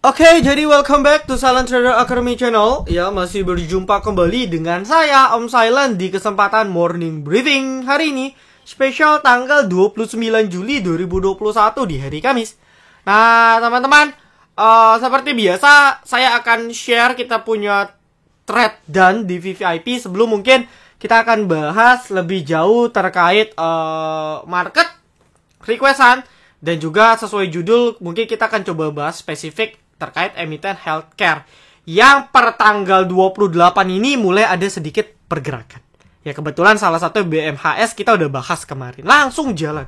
Oke, jadi welcome back to Silent Trader Academy Channel. Ya, masih berjumpa kembali dengan saya, Om Silent, di kesempatan Morning Briefing hari ini. Spesial tanggal 29 Juli 2021 di hari Kamis. Nah, teman-teman, seperti biasa, saya akan share kita punya thread dan di VVIP. Sebelum mungkin kita akan bahas lebih jauh terkait market, requestan, dan juga sesuai judul, mungkin kita akan coba bahas spesifik terkait emiten healthcare yang per tanggal 28 ini mulai ada sedikit pergerakan. Ya, kebetulan salah satu BMHS kita udah bahas kemarin. Langsung jalan.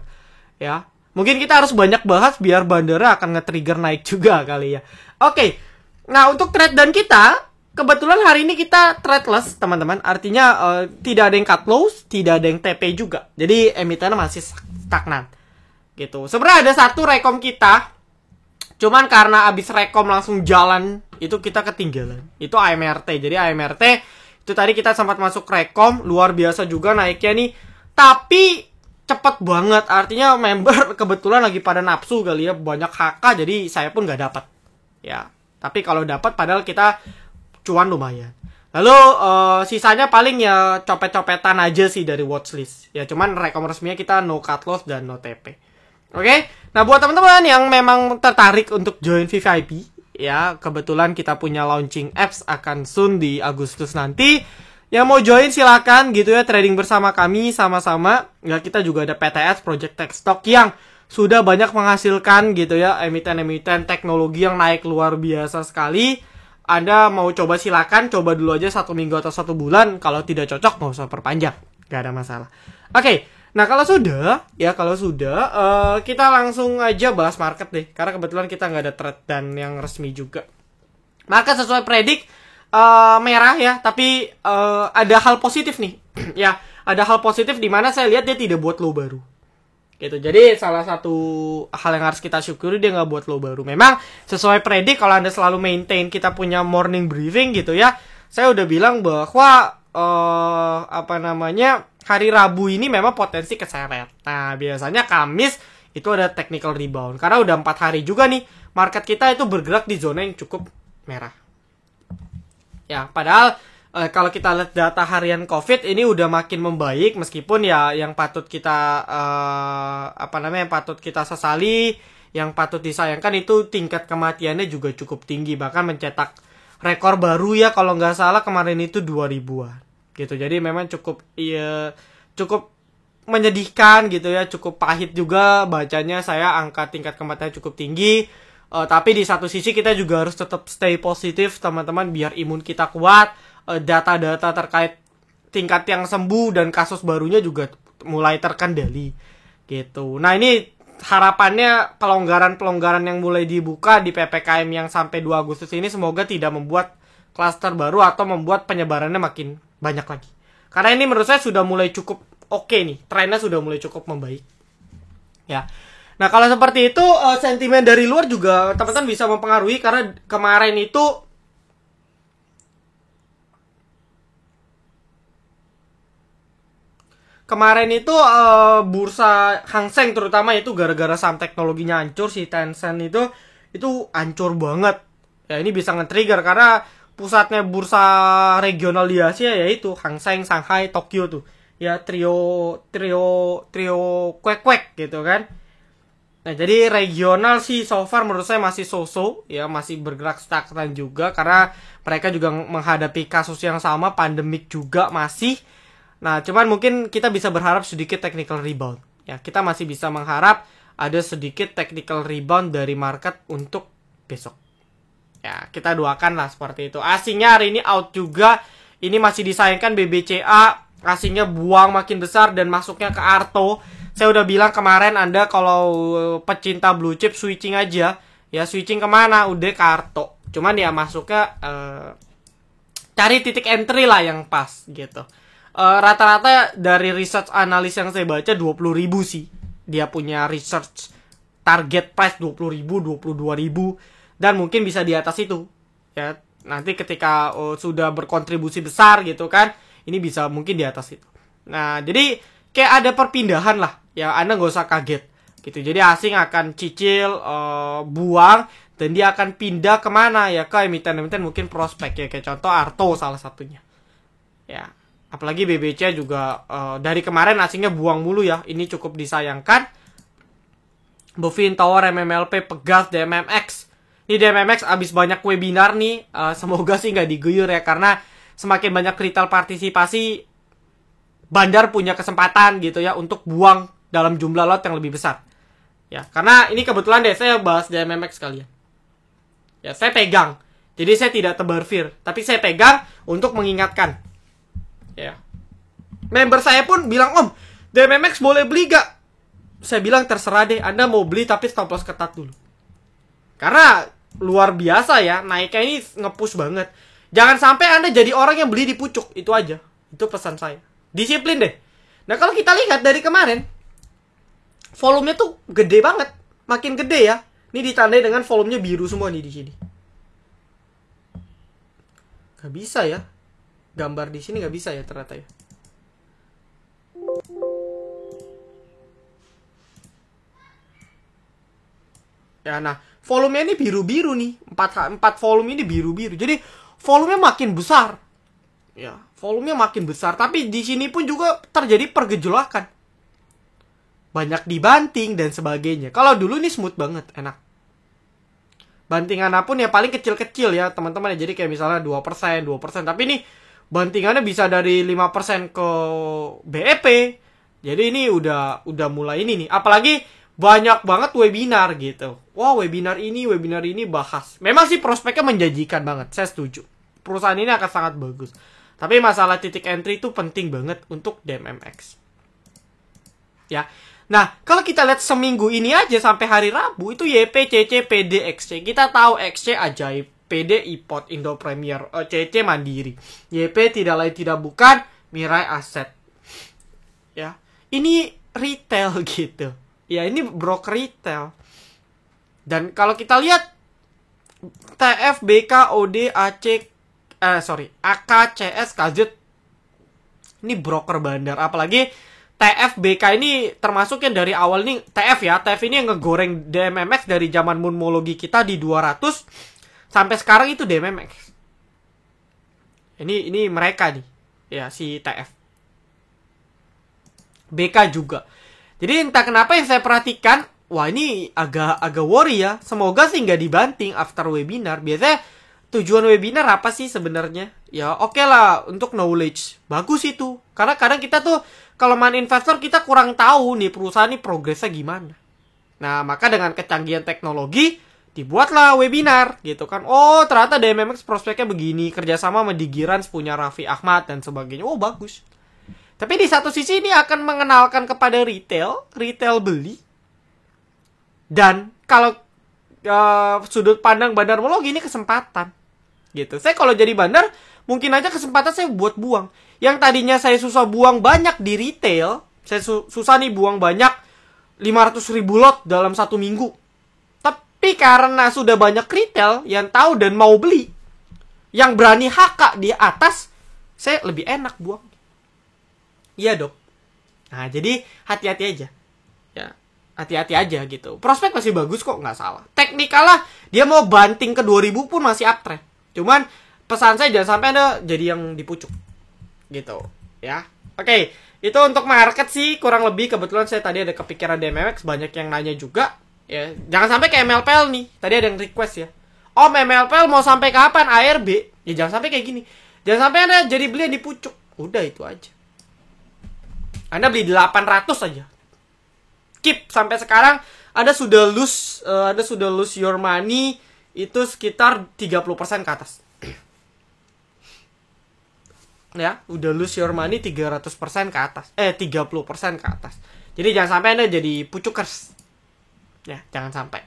Ya, mungkin kita harus banyak bahas biar bandara akan nge-trigger naik juga kali ya. Oke. Nah, untuk trade dan kita, kebetulan hari ini kita tradeless, teman-teman. Artinya tidak ada yang cut loss, tidak ada yang TP juga. Jadi emitennya masih stagnan. Gitu. Sebenarnya ada satu rekom kita, cuman karena abis rekom langsung jalan, itu kita ketinggalan. Itu AMRT. Jadi AMRT itu tadi kita sempat masuk rekom, luar biasa juga naiknya nih. Tapi cepet banget. Artinya member kebetulan lagi pada nafsu kali ya, banyak HK, jadi saya pun nggak dapat. Ya, tapi kalau dapat padahal kita cuan lumayan. Lalu sisanya paling ya copet-copetan aja sih dari watchlist. Ya, cuman rekom resminya kita no cut loss dan no TP. Oke, nah buat teman-teman yang memang tertarik untuk join VVIP, ya kebetulan kita punya launching apps akan soon di Agustus nanti. Yang mau join silakan gitu ya, trading bersama kami sama-sama. Ya, kita juga ada PTS Project Tech Stock yang sudah banyak menghasilkan gitu ya, emiten-emiten teknologi yang naik luar biasa sekali. Anda mau coba silakan, coba dulu aja 1 minggu atau 1 bulan. Kalau tidak cocok nggak usah perpanjang, nggak ada masalah. Oke. Nah, kalau sudah, kita langsung aja bahas market deh. Karena kebetulan kita nggak ada trade dan yang resmi juga. Market sesuai predik merah ya, tapi ada hal positif nih. Ya, ada hal positif di mana saya lihat dia tidak buat low baru. Gitu. Jadi salah satu hal yang harus kita syukuri, dia nggak buat low baru. Memang sesuai predik, kalau Anda selalu maintain kita punya morning briefing gitu ya. Saya udah bilang bahwa hari Rabu ini memang potensi keseret. Nah, biasanya Kamis itu ada technical rebound. Karena udah 4 hari juga nih, market kita itu bergerak di zona yang cukup merah. Ya, padahal kalau kita lihat data harian COVID ini udah makin membaik. Meskipun ya yang patut kita, patut kita sesali, yang patut disayangkan itu tingkat kematiannya juga cukup tinggi. Bahkan mencetak rekor baru ya, kalau nggak salah kemarin itu 2000-an. Gitu. Jadi memang cukup menyedihkan gitu ya, cukup pahit juga bacanya. Saya angka tingkat kematian cukup tinggi, tapi di satu sisi kita juga harus tetap stay positif teman-teman, biar imun kita kuat. Data-data terkait tingkat yang sembuh dan kasus barunya juga mulai terkendali gitu. Nah, ini harapannya pelonggaran-pelonggaran yang mulai dibuka di PPKM yang sampai 2 Agustus ini semoga tidak membuat klaster baru atau membuat penyebarannya makin banyak lagi. Karena ini menurut saya sudah mulai cukup oke nih. Trennya sudah mulai cukup membaik. Ya. Nah, kalau seperti itu sentimen dari luar juga teman-teman bisa mempengaruhi. Karena kemarin itu bursa Hang Seng terutama itu gara-gara saham teknologinya hancur, si Tencent itu hancur banget. Ya, ini bisa nge-trigger karena pusatnya bursa regional di Asia yaitu Hang Seng, Shanghai, Tokyo tuh. Ya, trio kuek-kuek gitu kan. Nah, jadi regional sih so far menurut saya masih so-so ya, masih bergerak stagnan juga karena mereka juga menghadapi kasus yang sama, pandemik juga masih. Nah, cuman mungkin kita bisa berharap sedikit technical rebound. Ya, kita masih bisa mengharap ada sedikit technical rebound dari market untuk besok. Ya, kita doakan lah seperti itu. Asingnya hari ini out juga. Ini masih disayangkan BBCA. Asingnya buang makin besar dan masuknya ke Arto. Saya udah bilang kemarin Anda kalau pecinta blue chip switching aja. Ya, switching kemana? Udah ke Arto. Cuman ya masuknya cari titik entry lah yang pas gitu. Rata-rata dari research analis yang saya baca 20.000 sih. Dia punya research target price 20.000, 22.000. Dan mungkin bisa di atas itu ya, nanti ketika sudah berkontribusi besar gitu kan, ini bisa mungkin di atas itu. Nah, jadi kayak ada perpindahan lah ya, Anda nggak usah kaget gitu. Jadi asing akan cicil buang Dan dia akan pindah kemana ya, ke emiten-emiten mungkin prospek ya, kayak contoh Arto salah satunya. Ya, apalagi BBC juga dari kemarin asingnya buang mulu ya. Ini cukup disayangkan. Bovin Tower, MMLP, Pegas, DMMX. Ini DMMX abis banyak webinar nih. Semoga sih nggak diguyur ya, karena semakin banyak retail partisipasi, bandar punya kesempatan gitu ya untuk buang dalam jumlah lot yang lebih besar. Ya, karena ini kebetulan deh saya bahas DMMX sekalian. Ya, saya pegang. Jadi saya tidak tebar fear, tapi saya pegang untuk mengingatkan. Ya. Member saya pun bilang, "Om, DMMX boleh beli gak?" Saya bilang terserah deh, Anda mau beli tapi stop loss ketat dulu. Karena luar biasa ya, naiknya ini nge-push banget. Jangan sampai Anda jadi orang yang beli di pucuk, itu aja. Itu pesan saya. Disiplin deh. Nah, kalau kita lihat dari kemarin, volumenya tuh gede banget. Makin gede ya. Ini ditandai dengan volumenya biru semua nih di sini. Gak bisa ya. Gambar di sini gak bisa ya ternyata ya. Ya, nah, volumenya ini biru-biru nih. 4 volume ini biru-biru. Jadi, volumenya makin besar. Ya, volumenya makin besar. Tapi di sini pun juga terjadi pergejolakan. Banyak dibanting dan sebagainya. Kalau dulu ini smooth banget, enak. Bantingannya pun ya paling kecil-kecil ya, teman-teman. Jadi kayak misalnya 2%, 2%. Tapi ini bantingannya bisa dari 5% ke BEP. Jadi ini udah mulai ini nih. Apalagi banyak banget webinar gitu. Wah, webinar ini bahas. Memang sih prospeknya menjanjikan banget. Saya setuju. Perusahaan ini akan sangat bagus. Tapi masalah titik entry itu penting banget untuk DMMX. Ya. Nah, kalau kita lihat seminggu ini aja sampai hari Rabu itu YP, CC, PD, XC. Kita tahu XC ajaib, PD IPOT, Indo Premier, CC Mandiri. YP tidak lain tidak bukan Mirai Asset. Ya. Ini retail gitu. Ya, ini broker retail. Dan kalau kita lihat TF, BK, OD, AK, CS, KZ. Ini broker bandar. Apalagi TF, BK ini termasuk yang dari awal nih. TF ya, TF ini yang ngegoreng DMMX dari zaman moonmologi kita di 200 sampai sekarang itu DMMX. Ini mereka nih. Ya, si TF. BK juga. Jadi entah kenapa yang saya perhatikan, wah ini agak worry ya. Semoga sih nggak dibanting after webinar. Biasanya tujuan webinar apa sih sebenarnya? Ya oke lah untuk knowledge. Bagus itu. Karena kadang kita tuh kalau main investor kita kurang tahu nih perusahaan ini progresnya gimana. Nah, maka dengan kecanggihan teknologi dibuatlah webinar gitu kan. Oh, ternyata DMMX prospeknya begini, kerjasama sama Digirans punya Raffi Ahmad dan sebagainya. Oh, bagus. Tapi di satu sisi ini akan mengenalkan kepada retail beli. Dan kalau sudut pandang bandarmologi ini kesempatan. Gitu. Saya kalau jadi bandar, mungkin aja kesempatan saya buat buang. Yang tadinya saya susah buang banyak di retail, saya susah nih buang banyak 500.000 lot dalam 1 minggu. Tapi karena sudah banyak retail yang tahu dan mau beli, yang berani HK di atas, saya lebih enak buang. Iya dok. Nah jadi hati-hati aja. Ya, hati-hati aja gitu. Prospek masih bagus kok, nggak salah. Teknikal lah, dia mau banting ke 2000 pun masih uptrend. Cuman pesan saya jangan sampai Anda jadi yang dipucuk. Gitu, ya. Oke, itu untuk market sih kurang lebih. Kebetulan saya tadi ada kepikiran DMMX, banyak yang nanya juga. Ya, jangan sampai kayak MLPL nih. Tadi ada yang request ya. Om, MLPL mau sampai kapan ARB? Ya jangan sampai kayak gini. Jangan sampai Anda jadi beli yang dipucuk. Udah itu aja. Anda beli 800 aja. Keep sampai sekarang Anda sudah lose your money itu sekitar 30% ke atas. Ya, udah lose your money 300% ke atas. 30% ke atas. Jadi jangan sampai Anda jadi pucukers. Ya, jangan sampai.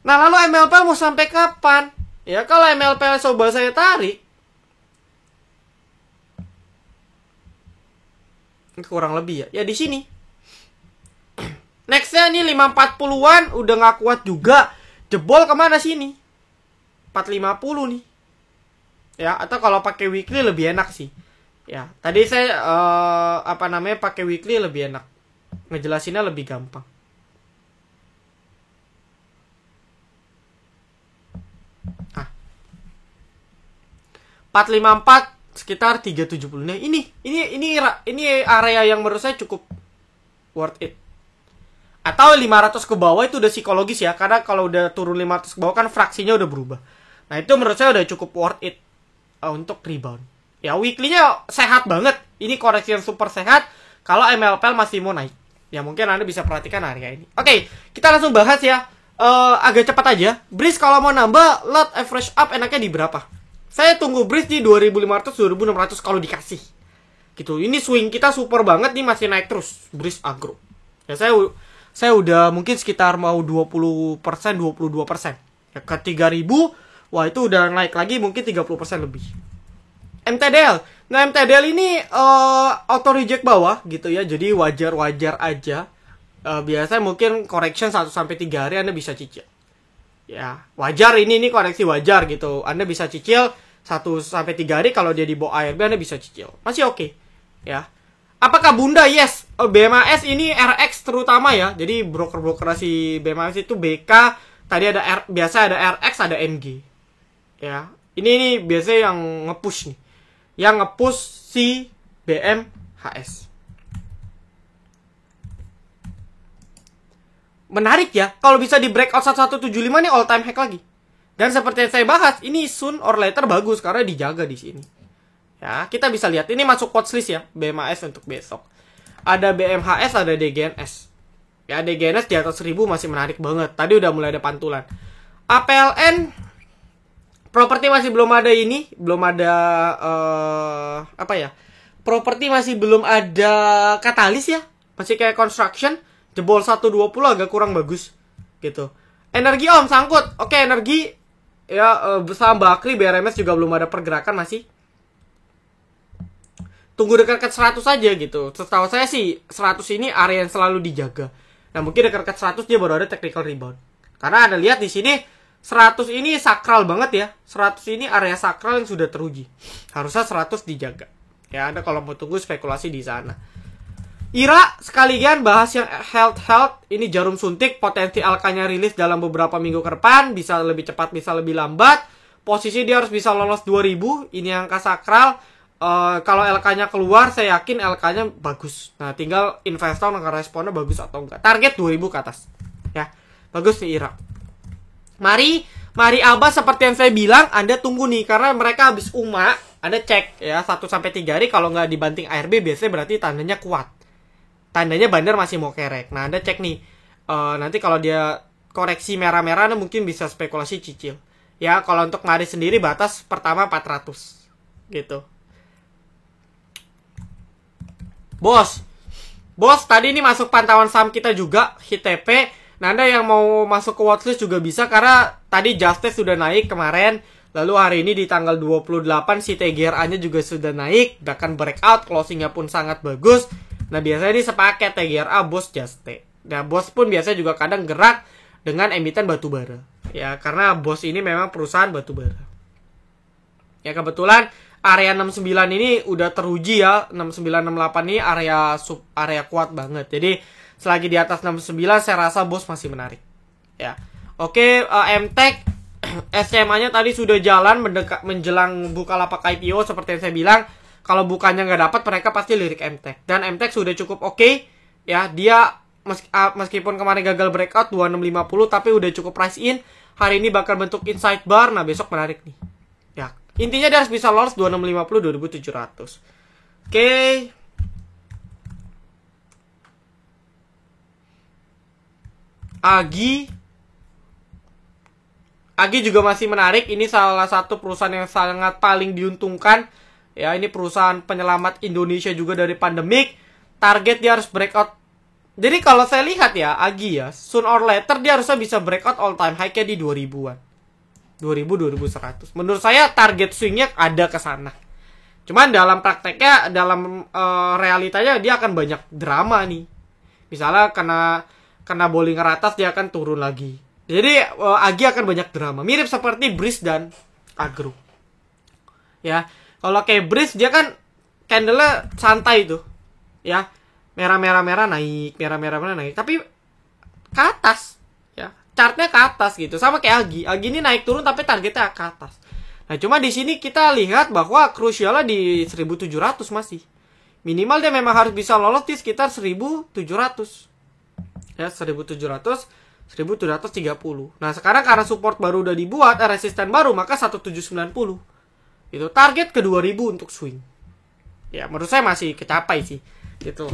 Nah, lalu MLPL mau sampai kapan? Ya, kalau MLPL coba saya tarik, kurang lebih ya. Ya di sini. Nextnya nih 540-an udah nggak kuat juga. Jebol kemana sini? 450 nih. Ya, atau kalau pakai weekly lebih enak sih. Ya, tadi saya pakai weekly lebih enak. Ngejelasinnya lebih gampang. 454 sekitar 370. Nah, ini area yang menurut saya cukup worth it. Atau 500 ke bawah itu udah psikologis ya, karena kalau udah turun 500 ke bawah kan fraksinya udah berubah. Nah, itu menurut saya udah cukup worth it untuk rebound. Ya, weekly-nya sehat banget. Ini koreksi yang super sehat kalau MLPL masih mau naik. Ya, mungkin Anda bisa perhatikan area ini. Oke, kita langsung bahas ya. Agak cepat aja. Breeze kalau mau nambah lot average up enaknya di berapa? Saya tunggu Breeze di 2500 2600 kalau dikasih. Gitu. Ini swing kita super banget nih, masih naik terus Breeze agro. Ya, saya udah mungkin sekitar mau 20%, 22%. Ya, ke 3000, wah itu udah naik lagi mungkin 30% lebih. MTDL. Nah, MTDL ini auto reject bawah gitu ya. Jadi wajar-wajar aja. Biasanya mungkin correction 1-3 hari Anda bisa cicil. Ya, wajar ini koreksi wajar gitu. Anda bisa cicil 1-3 hari, kalau dia di bawah ARB Anda bisa cicil. Masih oke. Ya. Apakah Bunda? Yes. BMAS ini RX terutama ya. Jadi broker-broker si BMAS itu BK, tadi ada biasa ada RX, ada NG. Ya. Ini biasanya yang nge-push nih. Yang nge-push si BMHS. Menarik ya, kalau bisa di breakout 1175 nih all time high lagi. Dan seperti yang saya bahas, ini soon or later bagus karena dijaga di sini. Ya, kita bisa lihat ini masuk watchlist ya, BMHS untuk besok. Ada BMHS, ada DGNS. Ya, DGNS di atas 1000 masih menarik banget. Tadi udah mulai ada pantulan. APLN properti masih belum ada ini, belum ada properti masih belum ada katalis ya. Masih kayak construction, jebol 120 agak kurang bagus gitu. Energi Om sangkut. Oke, energi ya saham Bakri, BRMS juga belum ada pergerakan masih. Tunggu dekat 100 aja gitu. Setahu saya sih 100 ini area yang selalu dijaga. Nah, mungkin dekat 100 dia baru ada technical rebound. Karena Anda lihat di sini 100 ini sakral banget ya. 100 ini area sakral yang sudah teruji. Harusnya 100 dijaga. Ya, Anda kalau mau tunggu spekulasi di sana. IRA sekalian bahas yang health. Ini jarum suntik, potensi LK-nya rilis dalam beberapa minggu ke depan. Bisa lebih cepat, bisa lebih lambat. Posisi dia harus bisa lolos 2000. Ini angka sakral. Kalau LK-nya keluar, saya yakin LK-nya bagus. Nah, tinggal investor ngeresponnya bagus atau enggak. Target 2000 ke atas. Ya, bagus nih IRA. Mari Abah, seperti yang saya bilang, Anda tunggu nih, karena mereka habis Anda cek ya 1-3 hari, kalau nggak dibanting ARB biasanya berarti tandanya kuat. Tandanya bandar masih mau kerek. Nah, Anda cek nih, nanti kalau dia koreksi merah-merah, Anda mungkin bisa spekulasi cicil. Ya, kalau untuk Mari sendiri batas pertama 400 gitu. Bos, tadi ini masuk pantauan saham kita juga, HITP. Nah, Anda yang mau masuk ke watchlist juga bisa, karena tadi Justice sudah naik kemarin. Lalu hari ini di tanggal 28 si TGRA-nya juga sudah naik. Bahkan breakout, closing-nya pun sangat bagus. Nah, biasanya ini sepaket TGRA, Bos, Juste. Nah, Bos pun biasanya juga kadang gerak dengan emiten batubara. Ya, karena Bos ini memang perusahaan batubara. Ya, kebetulan area 69 ini udah teruji ya. 6968 ini area kuat banget. Jadi selagi di atas 69, saya rasa Bos masih menarik. Ya. Oke, MTech SMA-nya tadi sudah jalan menjelang Bukalapak IPO seperti yang saya bilang. Kalau bukannya nggak dapat, mereka pasti lirik MTech. Dan MTech sudah cukup oke. Ya, dia meskipun kemarin gagal breakout 2650, tapi udah cukup price in. Hari ini bakal bentuk inside bar. Nah, besok menarik nih. Ya, intinya dia harus bisa lolos 2650 2700. Oke. Agi juga masih menarik. Ini salah satu perusahaan yang sangat paling diuntungkan. Ya, ini perusahaan penyelamat Indonesia juga dari pandemik. Target dia harus breakout. Jadi kalau saya lihat ya, Agi ya, soon or later dia harusnya bisa breakout all time high-nya di 2000-an. 2100. Menurut saya target swing-nya ada ke sana. Cuman dalam prakteknya, dalam realitanya dia akan banyak drama nih. Misalnya kena bowling ratas, dia akan turun lagi. Jadi Agi akan banyak drama. Mirip seperti Breeze dan Agro. Ya, kalau kayak Breeze dia kan candle-nya santai tuh. Ya, merah-merah naik, merah-merah naik. Tapi ke atas, ya. Chartnya ke atas gitu. Sama kayak Agi. Agi ini naik turun tapi targetnya ke atas. Nah, cuma di sini kita lihat bahwa krusialnya di 1700 masih. Minimal dia memang harus bisa lolos di sekitar 1700. Ya, 1700, 1730. Nah, sekarang karena support baru udah dibuat, resisten baru, maka 1790. Itu target ke 2000 untuk swing. Ya, menurut saya masih kecapai sih. Gitu.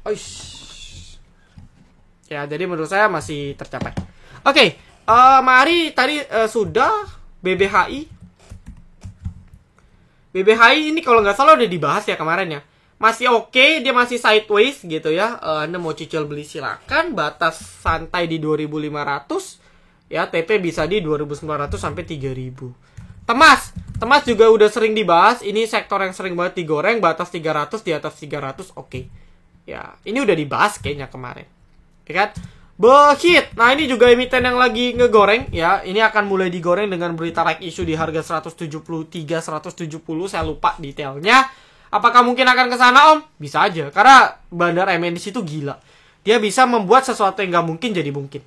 Oish. Ya, jadi menurut saya masih tercapai. Oke, mari tadi sudah BBHI. BBHI ini kalau nggak salah udah dibahas ya kemarin ya. Masih oke, dia masih sideways gitu ya. Anda mau cicil beli silakan. Batas santai di 2500. Ya, TP bisa di 2900 sampai 3000. Temas juga udah sering dibahas. Ini sektor yang sering banget digoreng. Batas 300, di atas 300 oke. Ya, ini udah dibahas kayaknya kemarin. Ya kan? Behit. Nah, ini juga emiten yang lagi ngegoreng ya. Ini akan mulai digoreng dengan berita like issue di harga 173, 170, saya lupa detailnya. Apakah mungkin akan ke sana, Om? Bisa aja. Karena bandar MNC itu gila. Dia bisa membuat sesuatu yang nggak mungkin jadi mungkin.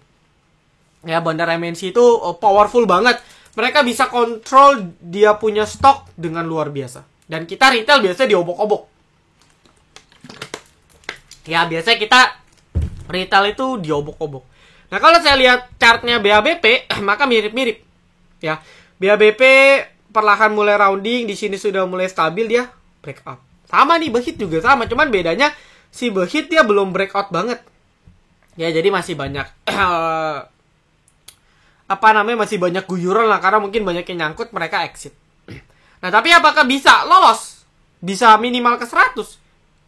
Ya, bandar MNC itu powerful banget. Mereka bisa kontrol dia punya stok dengan luar biasa. Dan kita retail biasanya diobok-obok. Ya, biasanya kita retail itu diobok-obok. Nah, kalau saya lihat chartnya BABP, maka mirip-mirip. Ya, BABP perlahan mulai rounding, di sini sudah mulai stabil dia breakout. Sama nih, Behit juga sama, cuman bedanya si Behit dia belum breakout banget. Ya, jadi masih banyak masih banyak guyuran lah, karena mungkin banyak yang nyangkut, mereka exit. Nah, tapi apakah bisa lolos? Bisa minimal ke 100?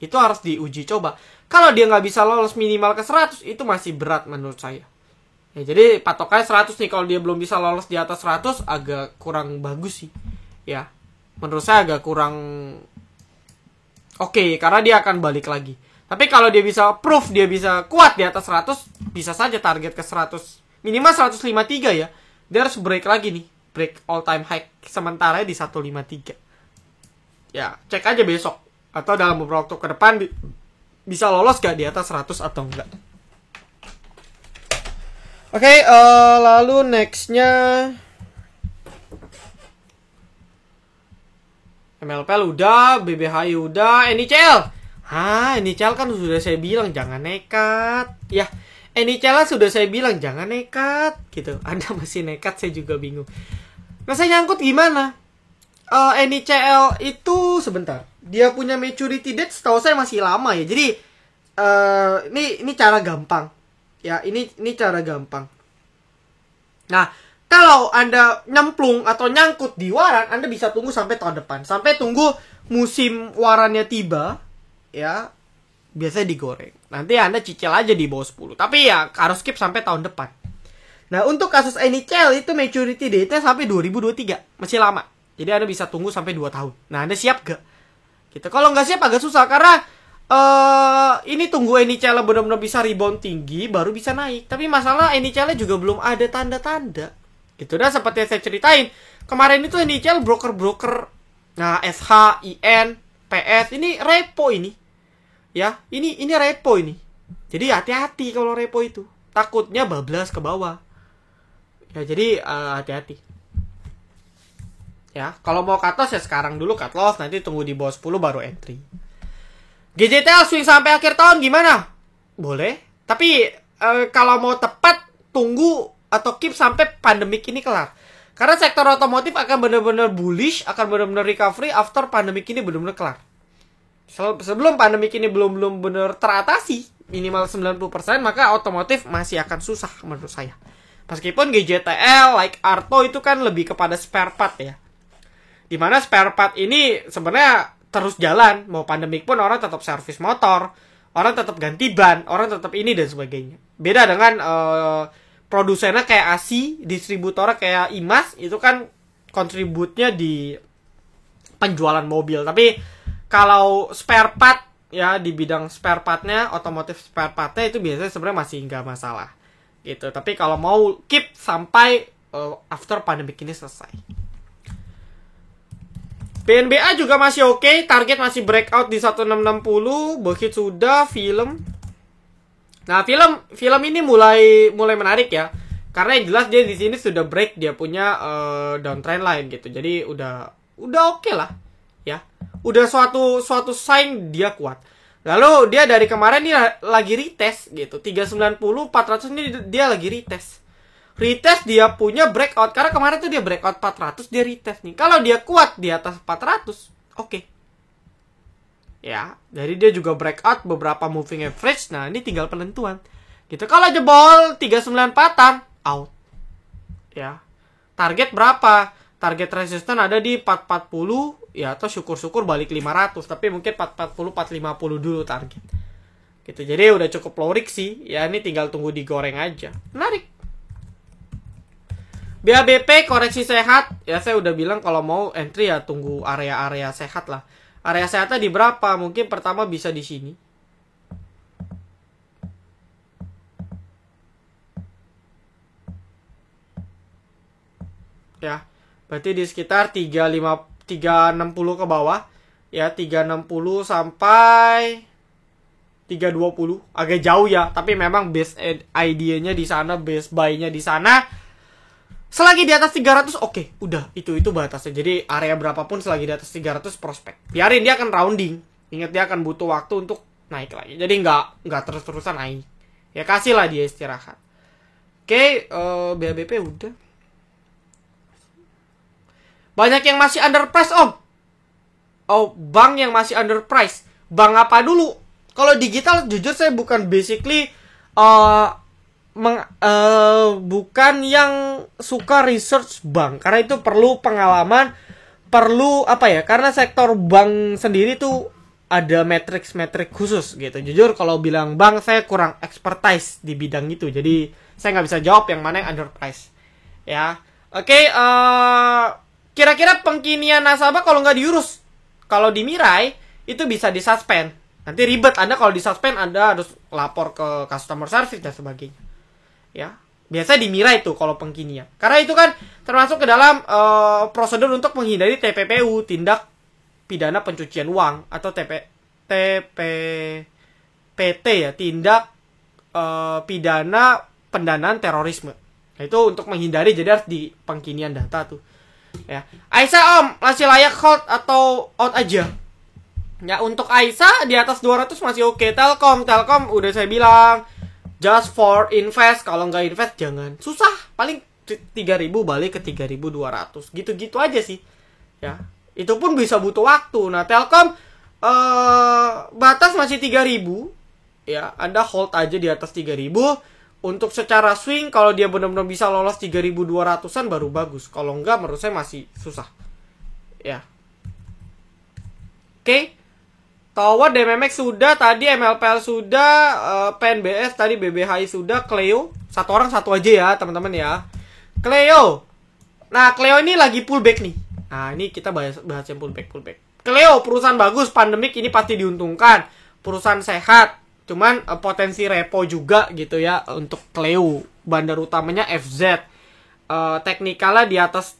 Itu harus diuji coba. Kalau dia nggak bisa lolos minimal ke 100, itu masih berat menurut saya. Ya, jadi patokannya 100 nih. Kalau dia belum bisa lolos di atas 100, agak kurang bagus sih. Ya, menurut saya agak kurang oke, karena dia akan balik lagi. Tapi kalau dia bisa proof, dia bisa kuat di atas 100, bisa saja target ke 100. Minimal 153 ya. Dia harus break lagi nih. Break all time high. Sementara di 153. Ya, cek aja besok. Atau dalam beberapa waktu ke depan bisa lolos gak di atas 100 atau enggak. Oke, lalu nextnya MLPL udah, BBHI udah, NICL. NICL kan sudah saya bilang jangan nekat. Ya, NICL sudah saya bilang jangan nekat gitu. Anda masih nekat, saya juga bingung. Nah, saya nyangkut gimana? NICL itu sebentar. Dia punya maturity date setahu saya masih lama ya. Jadi ini cara gampang. Ya, ini cara gampang. Nah, kalau Anda nyemplung atau nyangkut di waran, Anda bisa tunggu sampai tahun depan. Sampai tunggu musim warannya tiba, ya. Biasanya digoreng. Nanti Anda cicil aja di bawah 10. Tapi ya harus skip sampai tahun depan. Nah, untuk kasus NICL itu maturity date-nya sampai 2023. Masih lama. Jadi Anda bisa tunggu sampai 2 tahun. Nah, Anda siap gak? Gitu. Kalau nggak siap agak susah karena ini tunggu NICL benar-benar bisa rebound tinggi baru bisa naik. Tapi masalah NICL juga belum ada tanda-tanda. Itu dah seperti yang saya ceritain. Kemarin itu NICL broker-broker, nah SH, IN, PS ini repo ini. Ya, ini repo ini. Jadi hati-hati kalau repo itu. Takutnya bablas ke bawah. Ya, jadi hati-hati. Ya, kalau mau cut loss ya sekarang dulu cut loss, nanti tunggu di bawah 10 baru entry. GJTL swing sampai akhir tahun gimana? Boleh, tapi kalau mau tepat tunggu atau keep sampai pandemik ini kelar. Karena sektor otomotif akan benar-benar bullish, akan benar-benar recovery after pandemik ini benar-benar kelar. Sebelum pandemik ini belum benar teratasi, minimal 90%, maka otomotif masih akan susah menurut saya. Meskipun GJTL, like Arto itu kan lebih kepada spare part ya. Dimana spare part ini sebenarnya terus jalan. Mau pandemik pun orang tetap servis motor, orang tetap ganti ban, orang tetap ini dan sebagainya. Beda dengan produsennya kayak ASI, distributornya kayak IMAS, itu kan kontributnya di penjualan mobil. Tapi kalau spare part ya, di bidang spare partnya, otomotif spare partnya itu biasanya sebenarnya masih nggak masalah gitu. Tapi kalau mau keep sampai after pandemic ini selesai. PNBA juga masih oke, target masih breakout di 1660, Behit sudah, film. Nah, film ini mulai menarik ya. Karena yang jelas dia di sini sudah break dia punya downtrend line gitu. Jadi udah oke lah ya. Udah suatu sign dia kuat. Lalu dia dari kemarin nih lagi retest gitu. 390 400 ini dia lagi retest. Retest dia punya breakout. Karena kemarin tuh dia breakout 400, dia retest nih. Kalau dia kuat di atas 400, oke. Ya, jadi dia juga breakout beberapa moving average. Nah, ini tinggal penentuan. Gitu. Kalau jebol 394-an, out. Ya. Target berapa? Target resisten ada di 440, ya, atau syukur-syukur balik 500, tapi mungkin 440 450 dulu target. Gitu. Jadi udah cukup low risk sih. Ya, ini tinggal tunggu digoreng aja. Menarik. BABP koreksi sehat. Ya, saya udah bilang kalau mau entry ya tunggu area-area sehat lah. Area sehatnya di berapa? Mungkin pertama bisa di sini. Ya, berarti di sekitar 360 ke bawah. Ya, 360 sampai 320. Agak jauh ya, tapi memang base idea-nya di sana, base buy-nya di sana. Selagi di atas 300, oke, udah, itu batasnya. Jadi area berapapun selagi di atas 300 prospek. Biarin dia akan rounding. Ingat dia akan butuh waktu untuk naik lagi. Jadi nggak terus-terusan naik. Ya kasihlah dia istirahat. Oke, BABP udah. Banyak yang masih underprice, Om. Oh, bank yang masih underprice. Bank apa dulu? Kalau digital jujur saya bukan basically bukan yang suka research bank, karena itu perlu pengalaman, perlu apa ya, karena sektor bank sendiri tuh ada metrik khusus gitu. Jujur kalau bilang bank saya kurang expertise di bidang itu, jadi saya nggak bisa jawab yang mana yang underprice ya. Oke, kira-kira pengkinian nasabah kalau nggak diurus, kalau di Mirai itu bisa disuspend. Nanti ribet, Anda kalau disuspend Anda harus lapor ke customer service dan sebagainya. Ya, biasanya di Mirai itu kalau pengkinian. Karena itu kan termasuk ke dalam prosedur untuk menghindari TPPU, tindak pidana pencucian uang, atau TPPT ya, tindak pidana pendanaan terorisme. Nah, itu untuk menghindari, jadi harus di pengkinian data tuh. Ya, Aisyah Om masih layak hold atau out aja? Ya, untuk Aisyah di atas 200 masih oke. Telkom udah saya bilang just for invest, kalau nggak invest jangan. Susah, paling 3.000 balik ke 3.200. Gitu-gitu aja sih. Ya, itu pun bisa butuh waktu. Nah, Telkom batas masih 3.000. Ya, Anda hold aja di atas 3.000. Untuk secara swing kalau dia benar-benar bisa lolos 3.200-an baru bagus. Kalau enggak menurut saya masih susah. Ya. Oke. Tower DMMX sudah, tadi MLPL sudah, PNBS tadi, BBHI sudah, Cleo. Satu orang satu aja ya, teman-teman ya. Cleo. Nah, Cleo ini lagi pullback nih. Nah, ini kita bahas yang pullback. Cleo, perusahaan bagus, pandemik ini pasti diuntungkan. Perusahaan sehat. Cuman potensi repo juga gitu ya untuk Cleo. Bandar utamanya FZ. Teknikalnya di atas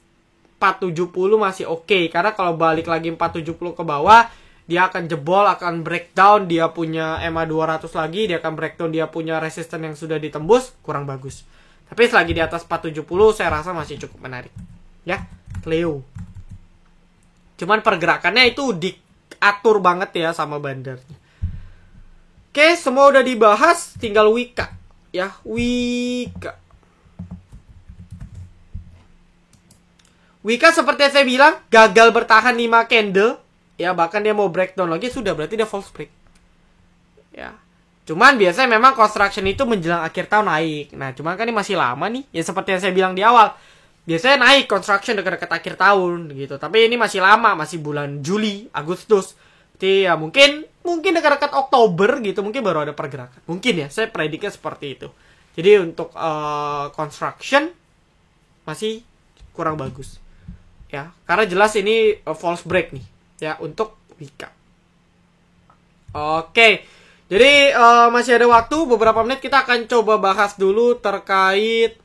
470 masih oke. Karena kalau balik lagi 470 ke bawah, dia akan jebol, akan breakdown, dia punya EMA 200 lagi, dia akan breakdown, dia punya resisten yang sudah ditembus, kurang bagus. Tapi selagi di atas 470, saya rasa masih cukup menarik. Ya, Cleo. Cuman pergerakannya itu diatur banget ya sama bandarnya. Oke, semua udah dibahas, tinggal Wika. Ya, Wika. Wika seperti saya bilang, gagal bertahan 5 candle. Ya, bahkan dia mau breakdown lagi, sudah berarti dia false break. Ya. Cuman biasanya memang construction itu menjelang akhir tahun naik. Nah, cuman kan ini masih lama nih. Ya seperti yang saya bilang di awal. Biasanya naik construction dekat-dekat akhir tahun gitu. Tapi ini masih lama, masih bulan Juli, Agustus. Jadi ya mungkin dekat-dekat Oktober gitu mungkin baru ada pergerakan. Mungkin ya, saya prediknya seperti itu. Jadi untuk construction masih kurang bagus. Ya, karena jelas ini false break nih. Ya, untuk Wika. Oke. Jadi masih ada waktu beberapa menit, kita akan coba bahas dulu terkait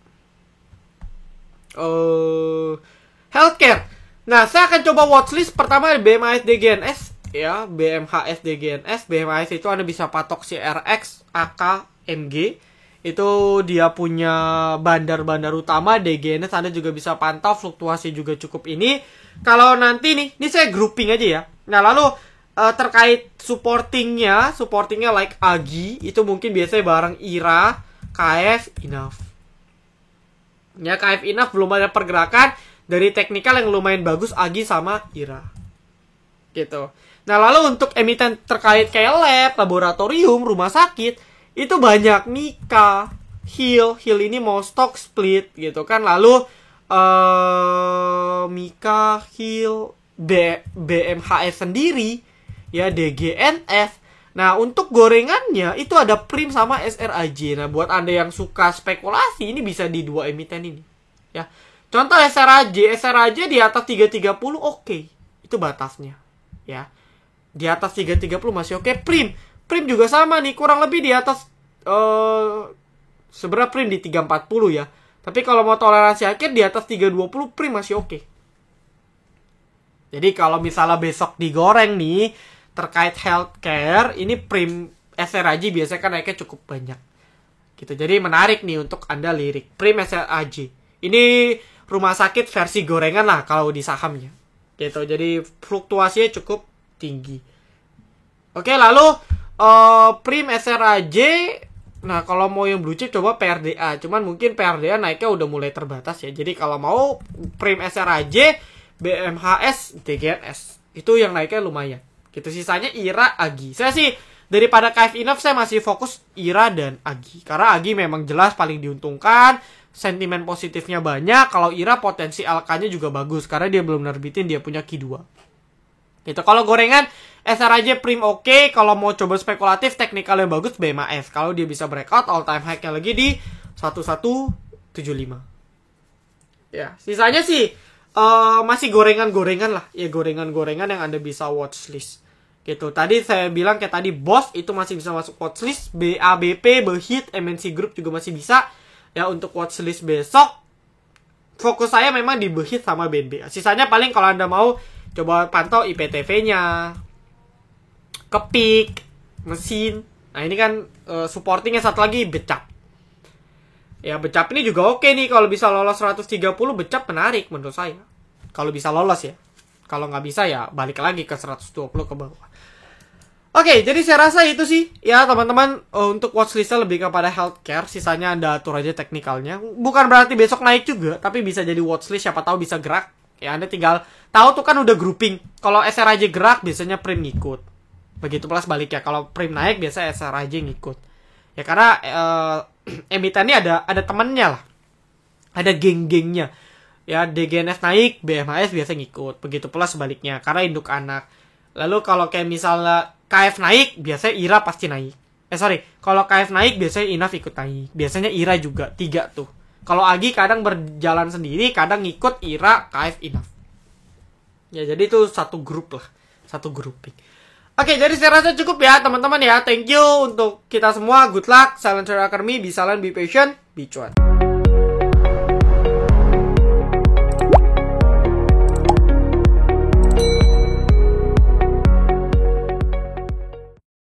healthcare. Nah, saya akan coba watchlist pertama BMAS DGNS ya, BMHS DGNS. BMHS itu Anda bisa patok CRX, AK, MG. Itu dia punya bandar-bandar utama. DGNS Anda juga bisa pantau, fluktuasi juga cukup ini. Kalau nanti nih, ini saya grouping aja ya. Nah lalu terkait supportingnya like AGI, itu mungkin biasanya bareng IRA, KF, Enough. Ya KF Enough belum ada pergerakan. Dari teknikal yang lumayan bagus, AGI sama IRA. Gitu. Nah lalu untuk emiten terkait kayak lab, laboratorium, rumah sakit, itu banyak Mika, Hill ini mau stock split gitu kan. Lalu Mika, Hill, BMHS sendiri, ya DGNS. Nah untuk gorengannya itu ada Prim sama SRAJ. Nah buat Anda yang suka spekulasi, ini bisa di dua emiten ini. Ya, contoh SRAJ di atas 330 oke. Itu batasnya. Ya, di atas 330 masih oke. Prim juga sama nih, kurang lebih di atas sebenarnya Prim di 340 ya. Tapi kalau mau toleransi akhir di atas 320, Prim masih oke. Jadi kalau misalnya besok digoreng nih terkait healthcare, ini Prim SRAJ biasanya kan naiknya cukup banyak. Gitu. Jadi menarik nih untuk Anda lirik. Prim SRAJ. Ini rumah sakit versi gorengan lah kalau di sahamnya. Gitu. Jadi fluktuasinya cukup tinggi. Oke, lalu Prim SRAJ. Nah kalau mau yang blue chip coba PRDA. Cuman mungkin PRDA naiknya udah mulai terbatas ya. Jadi kalau mau Prim SRAJ, BMHS, DGNS, itu yang naiknya lumayan. Gitu. Sisanya IRA, AGI. Saya sih daripada KF Enough saya masih fokus IRA dan AGI. Karena AGI memang jelas paling diuntungkan. Sentimen positifnya banyak. Kalau IRA potensi LK-nya juga bagus. Karena dia belum nerbitin, dia punya Q2. Gitu. Kalau gorengan SRAJ Prim oke. Kalau mau coba spekulatif teknikal yang bagus BMAS. Kalau dia bisa breakout all time high-nya lagi di 1175. Ya, sisanya sih masih gorengan-gorengan lah. Ya gorengan-gorengan yang Anda bisa watchlist. Gitu. Tadi saya bilang kayak tadi BOS itu masih bisa masuk watchlist. BABP, Behit, MNC Group juga masih bisa. Ya untuk watchlist besok. Fokus saya memang di Behit sama BNB. Sisanya paling kalau Anda mau coba pantau IPTV-nya, Kepik, mesin. Nah ini kan supportingnya satu lagi Becap. Ya Becap ini juga oke nih. Kalau bisa lolos 130 Becap menarik menurut saya. Kalau bisa lolos ya. Kalau nggak bisa ya balik lagi ke 120 ke bawah. Oke, jadi saya rasa itu sih. Ya teman-teman, untuk watchlistnya lebih kepada healthcare. Sisanya Anda atur aja teknikalnya. Bukan berarti besok naik juga. Tapi bisa jadi watchlist, siapa tahu bisa gerak. Ya Anda tinggal tahu tuh kan udah grouping. Kalau SRAJ gerak biasanya Prim ngikut. Begitu pula sebaliknya. Kalau Prim naik biasa SRAJ ngikut. Ya karena emiten ini ada temennya lah. Ada geng-gengnya. Ya DGNS naik, BMHS biasa ngikut. Begitu pula sebaliknya. Karena induk anak. Lalu kalau kayak misalnya KF naik, biasanya IRA pasti naik. Kalau KF naik biasanya Enough ikut naik. Biasanya IRA juga, 3 tuh. Kalau AGI kadang berjalan sendiri, kadang ngikut IRA, KF, Enough. Ya jadi itu satu grup lah. Satu grouping. Oke, jadi saya rasa cukup ya teman-teman ya. Thank you untuk kita semua. Good luck. Silent Trader Academy. Be silent, be patient, be cuan.